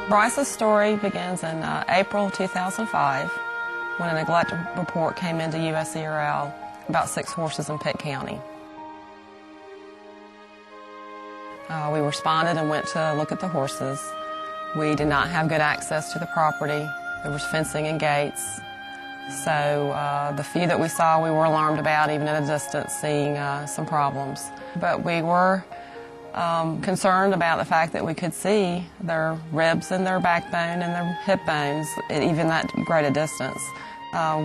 Bryce's story begins in April 2005 when a neglect report came into USERL about 6 horses in Pitt County. We responded and went to look at the horses. We did not have good access to the property. There was fencing and gates. So the few that we saw we were alarmed about, even at a distance, seeing some problems. But we were concerned about the fact that we could see their ribs and their backbone and their hip bones at even that great a distance.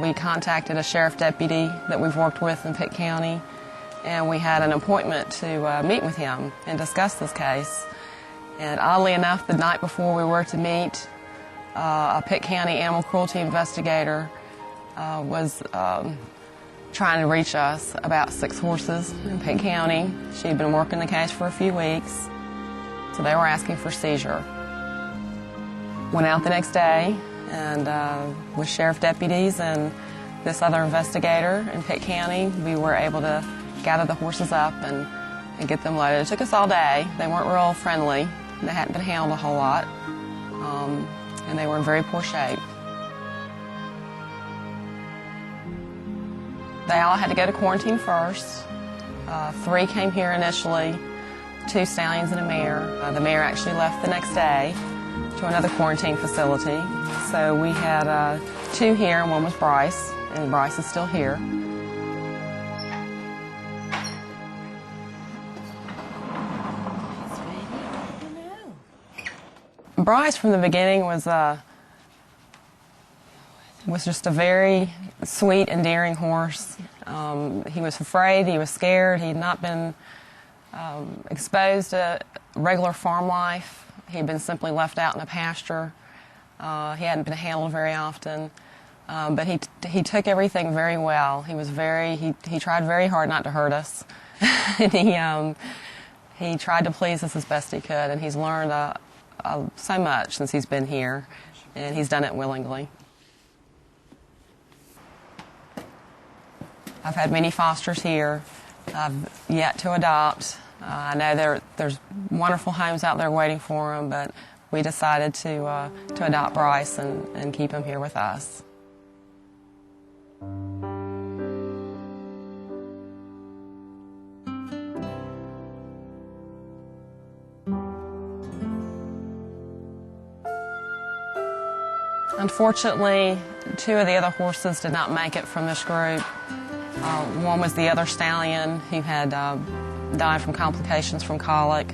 We contacted a sheriff deputy that we've worked with in Pitt County, and we had an appointment to meet with him and discuss this case. And oddly enough, the night before we were to meet, a Pitt County animal cruelty investigator was trying to reach us about 6 horses in Pitt County. She'd been working the case for a few weeks, so they were asking for seizure. Went out the next day, and with sheriff deputies and this other investigator in Pitt County, we were able to gather the horses up and get them loaded. It took us all day. They weren't real friendly. They hadn't been handled a whole lot, and they were in very poor shape. They all had to go to quarantine first. 3 came here initially, 2 stallions and a mare. The mare actually left the next day to another quarantine facility. So we had 2 here, and one was Bryce, and Bryce is still here. Bryce from the beginning was just a very sweet, endearing horse. He was afraid, he was scared, he had not been exposed to regular farm life. He had been simply left out in a pasture. He hadn't been handled very often, but he took everything very well. He tried very hard not to hurt us. And he tried to please us as best he could, and he's learned so much since he's been here, and he's done it willingly. I've had many fosters here. I've yet to adopt. I know there's wonderful homes out there waiting for them, but we decided to adopt Bryce and keep him here with us. Unfortunately, 2 of the other horses did not make it from this group. One was the other stallion who had died from complications from colic,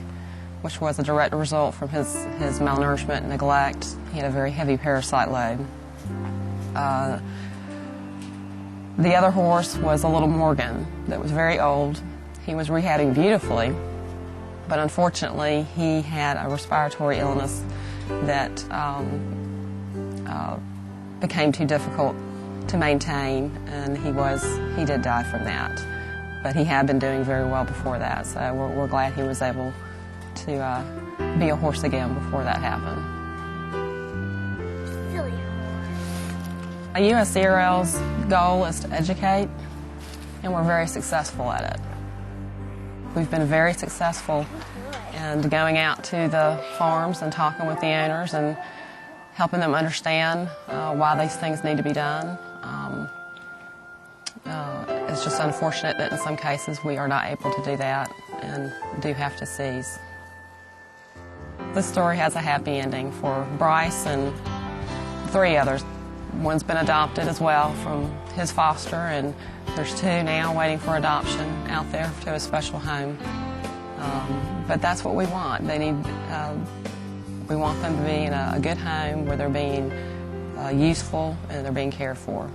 which was a direct result from his malnourishment and neglect. He had a very heavy parasite load. The other horse was a little Morgan that was very old. He was rehabbing beautifully, but unfortunately he had a respiratory illness that became too difficult to maintain, and he did die from that. But he had been doing very well before that, so we're glad he was able to be a horse again before that happened. Silly horse. A USERL's goal is to educate, and we're very successful at it. We've been very successful in going out to the farms and talking with the owners and helping them understand why these things need to be done. It's just unfortunate that in some cases we are not able to do that and do have to seize. This story has a happy ending for Bryce and 3 others. One's been adopted as well from his foster, and there's 2 now waiting for adoption out there to a special home. But that's what we want. We want them to be in a good home where they're being useful and they're being cared for.